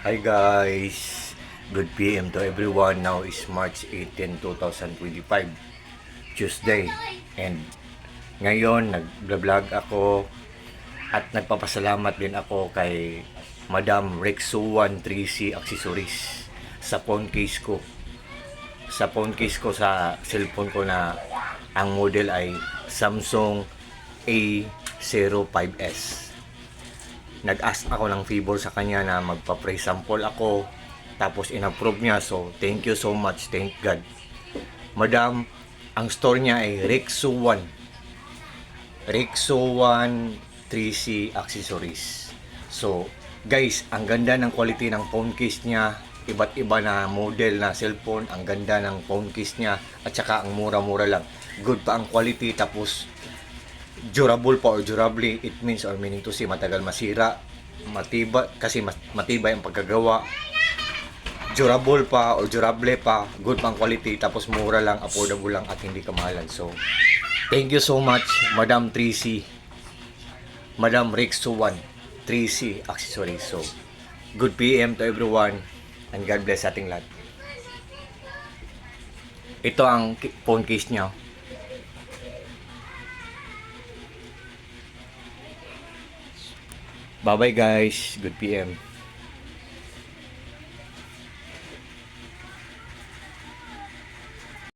Hi guys, good PM to everyone. Now is March 18, 2025, Tuesday. And ngayon nag-vlog ako at nagpapasalamat din ako kay Madam Rexuan 3C Accessories sa phone case ko. Sa phone case ko sa cellphone ko na ang model ay Samsung A05s. Nag-ask ako ng favor sa kanya na magpa-pre sample ako, tapos in-approve niya. So thank you so much, thank God. Madam, ang store niya ay Rexuan 3C Accessories. So guys, ang ganda ng quality ng phone case niya, iba't iba na model na cellphone, ang ganda ng phone case niya, at saka ang mura-mura lang. Good pa ang quality, tapos durable pa or durably, it means or meaning to say matagal masira, matibay kasi matibay ang pagkagawa, durable pa or durable pa, good pang quality, tapos mura lang, affordable lang at hindi kamahalan. So thank you so much Madam 3C, Madam Rexuan 3C Accessories. So good PM to everyone and God bless ating lahat. Ito ang phone case niya. Bye bye guys, good PM.